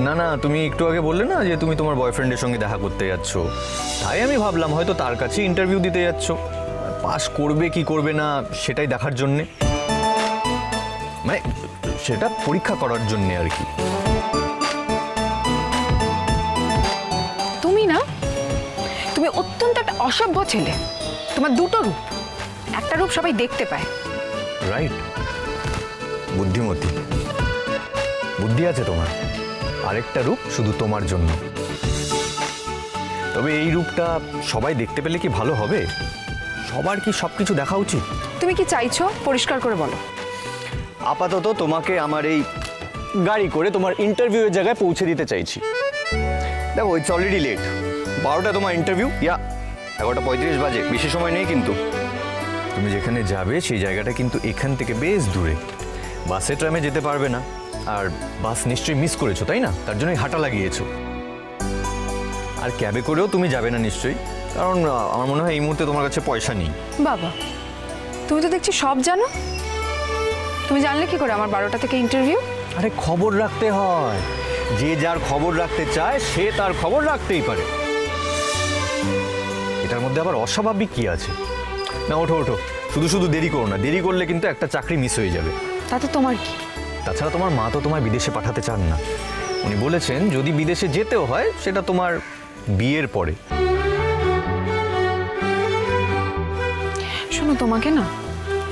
না না, তুমি একটু আগে বললে না যে তুমি তোমার বয়ফ্রেন্ডের সঙ্গে দেখা করতে যাচ্ছ, তাই আমি ভাবলাম হয়তো তার কাছে ইন্টারভিউ দিতে যাচ্ছ, পাস করবে কি করবে না সেটাই দেখার জন্যে, মানে সেটা পরীক্ষা করার জন্যে আর কি। তুমি না, তুমি অত্যন্ত একটা অসভ্য ছেলে। তোমার দুটো রূপ, একটা রূপ সবাই দেখতে পায়। রাইট, বুদ্ধিমতী, বুদ্ধি আছে তোমার। আরেকটা রূপ শুধু তোমার জন্য। তবে এই রূপটা সবাই দেখতে পেলে কি ভালো হবে? সবার কি সব কিছু দেখা উচিত? তুমি কি চাইছো পরিষ্কার করে বলো। আপাতত তোমাকে আমার এই গাড়ি করে তোমার ইন্টারভিউয়ের জায়গায় পৌঁছে দিতে চাইছি। দেখো, ইটস অলরেডি লেট। 12টা তোমার ইন্টারভিউ, 11:35 বাজে, বেশি সময় নেই কিন্তু। তুমি যেখানে যাবে সেই জায়গাটা কিন্তু এখান থেকে বেশ দূরে, বাসে ট্রামে যেতে পারবে না। আর বাস নিশ্চয়ই মিস করেছো, তাই না? তার জন্যই হাঁটা লাগিয়েছো। আর ক্যাবে করেও তুমি যাবে না নিশ্চয়ই, কারণ আমার মনে হয় এই মুহূর্তে তোমার কাছে পয়সা নেই। বাবা, তুমি তো দেখছি সব জানো। তুমি জানলে কি করে আমার 12টা থেকে ইন্টারভিউ? আরে খবর রাখতে হয়, যে যার খবর রাখতে চায় সে তার খবর রাখতেই পারে। এটার মধ্যে আবার অস্বাভাবিক কি আছে? না, ওঠো ওঠো, শুধু শুধু দেরি করো না, দেরি করলে কিন্তু একটা চাকরি মিস হয়ে যাবে। তাতে তোমার কি? তাছাড়া তোমার মা তো তোমায় বিদেশে পাঠাতে চান না। উনি বলেছেন যদি বিদেশে যেতেও হয় সেটা তোমার বিয়ের পরে। শোনো, তোমাকে না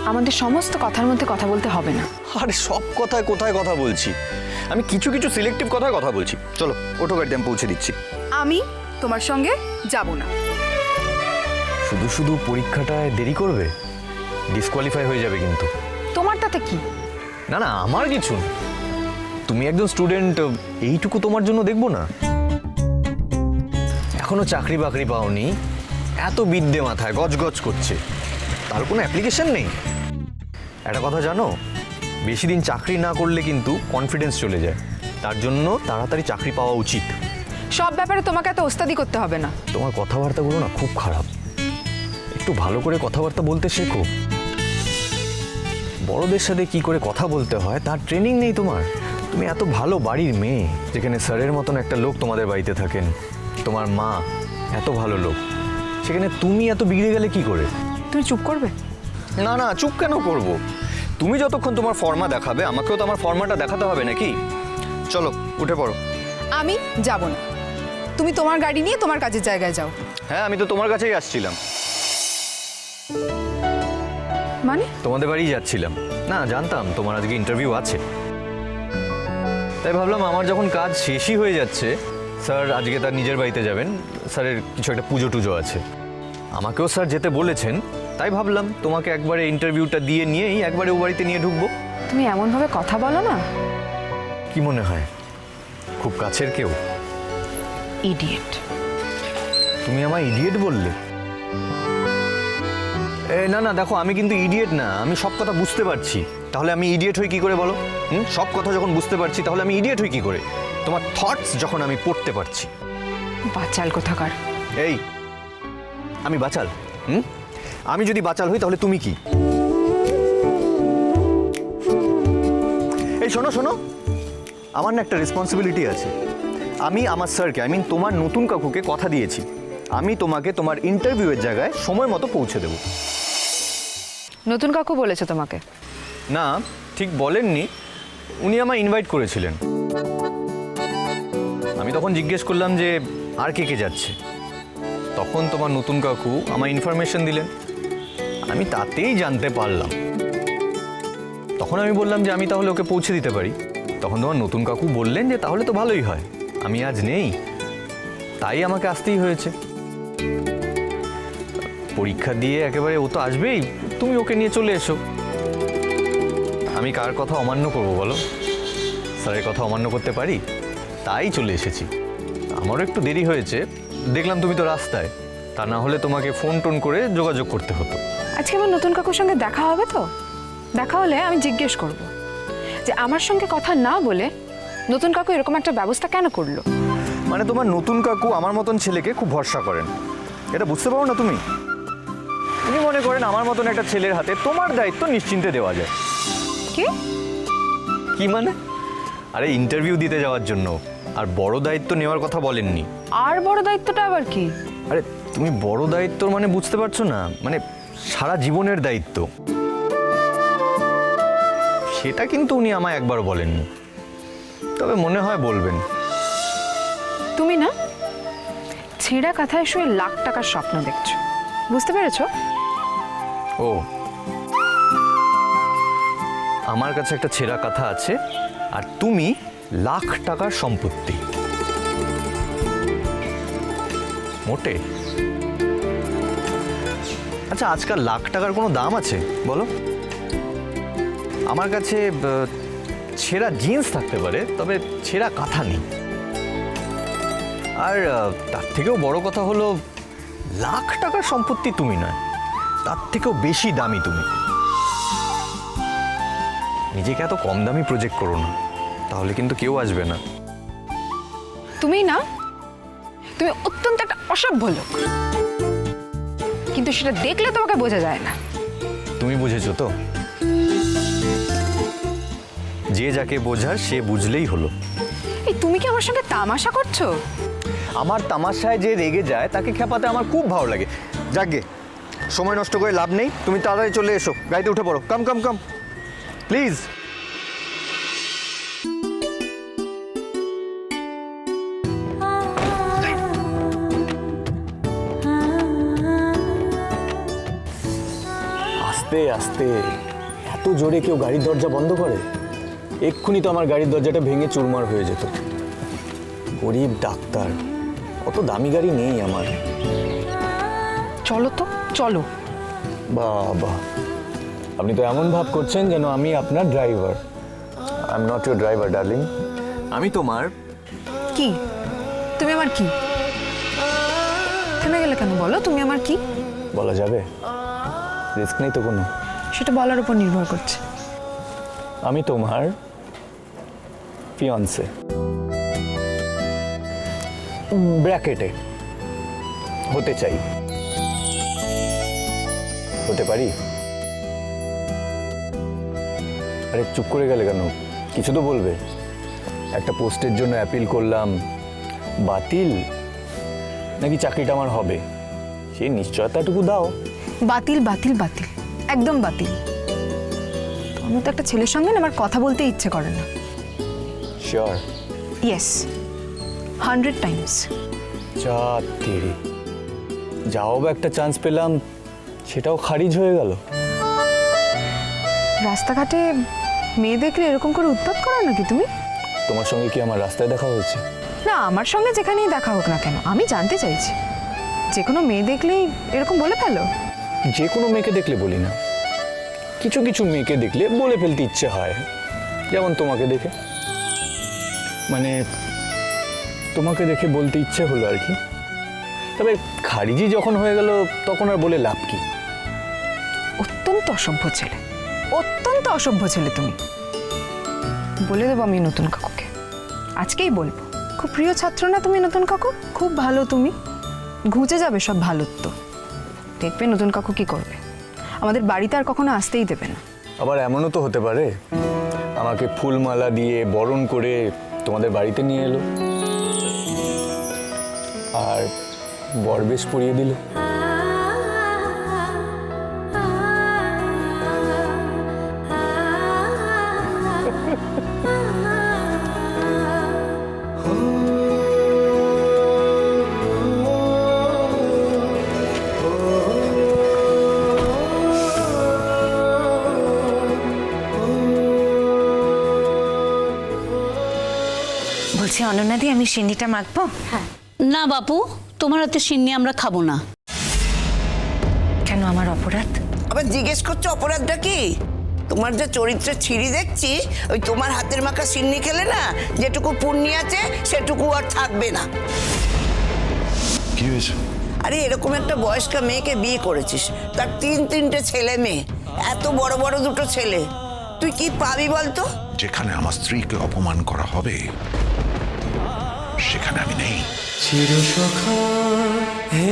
আমাদের সমস্ত কথার মধ্যে কথা বলতে হবে না। আরে সব কথায় কোথায় কথা বলছি, আমি কিছু কিছু সিলেক্টিভ কথায় কথা বলছি। চলো ওঠো, গাড়িতে আমি পৌঁছে দিচ্ছি। আমি তোমার সঙ্গে যাব না। শুধু শুধু পরীক্ষাটায় দেরি করবে, ডিসকোয়ালিফাই হয়ে যাবে কিন্তু। তোমার তাতে কি? না না, আমার কিছু না। তুমি একজন স্টুডেন্ট, এইটুকু তোমার জন্য দেখবো না? এখনো চাকরি বাকরি পাওনি, এত বিদ্যে মাথায় গজগজ করছে, তার কোনো অ্যাপ্লিকেশন নেই। একটা কথা জানো, বেশি দিন চাকরি না করলে কিন্তু কনফিডেন্স চলে যায়। তার জন্য তাড়াতাড়ি চাকরি পাওয়া উচিত। সব ব্যাপারে তোমাকে এত ওস্তাদি করতে হবে না। তোমার কথাবার্তাগুলো না খুব খারাপ, একটু ভালো করে কথাবার্তা বলতে শেখো। বড়দের সাথে কি করে কথা বলতে হয় তার ট্রেনিং নেই তোমার। তুমি এত ভালো বাড়ির মেয়ে, যেখানে স্যারের মতন একটা লোক তোমাদের বাড়িতে থাকেন, তোমার মা এত ভালো লোক, সেখানে তুমি এত বিগড়ে গেলে কি করে? তুমি চুপ করবে? না না, চুপ কেন করব? তুমি যতক্ষণ তোমার ফর্মা দেখাবে, আমাকেও তো আমার ফর্মাটা দেখাতে হবে নাকি? চলো উঠে পড়ো। আমি যাব না। তুমি তোমার গাড়ি নিয়ে তোমার কাজের জায়গায় যাও। হ্যাঁ, আমি তো তোমার কাছেই আসছিলাম। মানে? তোমাদের বাড়িই যাচ্ছিলাম। না, জানতাম তোমার আজকে ইন্টারভিউ আছে, তাই ভাবলাম আমার যখন কাজ শেষই হয়ে যাচ্ছে, স্যার আজকে তার নিজের বাড়িতে যাবেন, স্যারের কিছু একটা পুজো টুজো আছে, আমাকেও স্যার যেতে বলেছেন, তাই ভাবলাম তোমাকে একবারে ইন্টারভিউটা দিয়ে নিয়েই একবারে ও বাড়িতে নিয়ে ঢুকবো। তুমি এমনভাবে কথা বলো না। কি মনে হয় খুব কাছের কেউ? ইডিয়েট। তুমি আমায় ইডিয়েট বললে? না না, দেখো আমি কিন্তু ইডিয়েট না, আমি সব কথা বুঝতে পারছি। তাহলে আমি ইডিয়েট হই কি করে বলো? সব কথা যখন বুঝতে পারছি তাহলে আমি ইডিয়েট হই কি করে? তোমার থটস যখন আমি পড়তে পারছি। বাচাল কোথাকার। এই, আমি বাচাল? আমি যদি বাচাল হই তাহলে তুমি কি? এই শোনো শোনো, আমার না একটা রেসপন্সিবিলিটি আছে। আমি আমার স্যারকে, আই মিন তোমার নতুন কাকুকে কথা দিয়েছি, আমি তোমাকে তোমার ইন্টারভিউয়ের জায়গায় সময় মতো পৌঁছে দেব। নতুন কাকু বলেছে তোমাকে? না, ঠিক বলেননি, উনি আমায় ইনভাইট করেছিলেন। আমি তখন জিজ্ঞেস করলাম যে আর কে কে যাচ্ছে, তখন তোমার নতুন কাকু আমায় ইনফরমেশন দিলেন, আমি তাতেই জানতে পারলাম। তখন আমি বললাম যে আমি তাহলে ওকে পৌঁছে দিতে পারি। তখন তোমার নতুন কাকু বললেন যে তাহলে তো ভালোই হয়, আমি আজ নেই, তাই আমাকে আসতেই হয়েছে। পরীক্ষা দিয়ে একেবারে ও তো আসবেই, তুমি ওকে নিয়ে চলে এসো। আমি কার কথা অমান্য করব বলো? স্যারের কথা অমান্য করতে পারি? তাই চলে এসেছি। আমারও একটু দেরি হয়েছে, দেখলাম তুমি তো রাস্তায়, তা না হলে তোমাকে ফোন টোন করে যোগাযোগ করতে হতো। আজকে আমার নতুন কাকুর সঙ্গে দেখা হবে তো? দেখা হলে আমি জিজ্ঞেস করব যে আমার সঙ্গে কথা না বলে নতুন কাকু এরকম একটা ব্যবস্থা কেন করলো। মানে তোমার নতুন কাকু আমার মতন ছেলেকে খুব ভরসা করেন, এটা বুঝতে পারো না তুমি? উনি মনে করেন আমার মতন একটা ছেলের হাতে তোমার দায়িত্ব নিশ্চিন্তে দেওয়া যায়। কি? কি মানে? আরে ইন্টারভিউ দিতে যাওয়ার জন্য আর বড় দায়িত্ব নেওয়ার কথা বলেননি। আর বড় দায়িত্বটা আবার কি? আরে তুমি বড় দায়িত্ব মানে বুঝতে পারছো না, মানে সারা জীবনের দায়িত্ব। সেটা কিন্তু উনি আমায় একবার বলেননি, তবে মনে হয় বলবেন। তুমি না ছেঁড়া কাঁথায় শুয়ে লাখ টাকার স্বপ্ন দেখছো, বুঝতে পেরেছো? ও, আমার কাছে একটা ছেঁড়া কাঁথা আছে আর তুমি লাখ টাকার সম্পত্তি। মোটে? আচ্ছা, আজকাল লাখ টাকার কোনো দাম আছে বলো? আমার কাছে ছেঁড়া জিন্স থাকতে পারে, তবে ছেঁড়া কাঁথা নেই। আর তার থেকেও বড় কথা হলো, লাখ টাকার সম্পত্তি তুমি নয়, তার থেকেও বেশি দামি তুমি। নিজেকে এত কম দামি প্রজেক্ট করো না, তাহলে কিন্তু কেউ আসবে না। তুমি অত্যন্ত একটা অসভ্য লোক, কিন্তু সেটা দেখলে তোমাকে বোঝা যায় না। তুমি বুঝেছো তো? যে যাকে বোঝার সে বুঝলেই হলো। এই তুমি কি আমার সঙ্গে তামাশা করছো? আমার তামাশায় যে রেগে যায় তাকে খেপাতে আমার খুব ভালো লাগে। যাকে সময় নষ্ট করে লাভ নেই, তুমি তাড়াতাড়ি চলে এসো, গাড়িতে উঠে পড়ো। কাম কাম কাম প্লিজ। আস্তে আস্তে, এত জোরে কেউ গাড়ির দরজা বন্ধ করে? এক্ষুনি তো আমার গাড়ির দরজাটা ভেঙে চুরমার হয়ে যেত। গরিব ডাক্তার, অত দামি গাড়ি নেই আমার। চলো তো, চলো। বাবা, আপনি তো এমন ভাব করছেন যেন আমি আপনার driver. I am not your driver darling, আমি তোমার। কি? তুমি আমার কি? থেমে গেলে কেন? বলো তুমি আমার কি? বলা যাবে? রিস্ক নেই তো কোনো? সেটা বলার উপর নির্ভর করছে। আমি তোমার ফিয়ান্সে, ব্র্যাকেটে হতে চাই। হতে পারি? আরে চুপ করে গেলে কেন? কিছু তো বলবে। একটা পোস্টের জন্য অ্যাপিল করলাম, বাতিল নাকি চাকরিটা আমার হবে, সেই নিশ্চয়তাটুকু দাও। বাতিল, বাতিল, বাতিল, একদম বাতিল। আমার তো একটা ছেলের সঙ্গে না আমার কথা বলতে ইচ্ছে করে না। শিওর? Yes, 100 Times. যা তেরি, যাও বা একটা চান্স পেলাম, সেটাও খারিজ হয়ে গেল। রাস্তাঘাটে মেয়ে দেখলে এরকম করে উৎপাত করো নাকি তুমি? তোমার সঙ্গে কি আমার রাস্তায় দেখা হয়েছে? না, আমার সঙ্গে যেখানেই দেখা হোক না কেন, আমি জানতে চাইছি, যে কোনো মেয়ে দেখলেই এরকম বলে ফেলো? যে কোনো মেয়েকে দেখলে বলি না, কিছু কিছু মেয়েকে দেখলে বলে ফেলতে ইচ্ছে হয়। যেমন তোমাকে দেখে, মানে তোমাকে দেখে বলতে ইচ্ছে হলো আর কি। তবে খারিজি যখন হয়ে গেল তখন আর বলে লাভ কি? অত্যন্ত অসভ্য ছেলে, অত্যন্ত অসভ্য ছেলে তুমি। বলে দেবো আমি নতুন কাকুকে, আজকেই বলবো। খুব প্রিয় ছাত্র না তুমি নতুন কাকু? খুব ভালো তুমি, ঘুচে যাবে সব ভালোত্ব। দেখবে নতুন কাকু কি করবে, আমাদের বাড়িতে আর কখনো আসতেই দেবে না। আবার এমনও তো হতে পারে আমাকে ফুলমালা দিয়ে বরণ করে তোমাদের বাড়িতে নিয়ে এলো আর বরবেশ পরিয়ে দিল। বলছি অনন্যাদি, আমি সিন্নিটা মাখবো? হ্যাঁ। না বাপু, তোমার হাতে সিন্নি আমরা খাবো না। কেন, আমার অপরাধ? আবার জিজ্ঞেস করছো অপরাধটা কি? তোমার যে চরিত্রের ছিঁড়ি দেখছি, ওই তোমার হাতের মাখা সিন্নি খেলে না যেটুকু পুণ্যি আছে সেটুকু আর থাকবে না। কি হয়েছে? আরে এরকম একটা বয়স্কা মেয়েকে বিয়ে করেছিস, তার তিনটে ছেলে মেয়ে, এত বড় বড় দুটো ছেলে, তুই কি পাবি বলতো? যেখানে আমার স্ত্রীকে অপমান করা হবে সেখানে আমি নেই। চিরসখা হে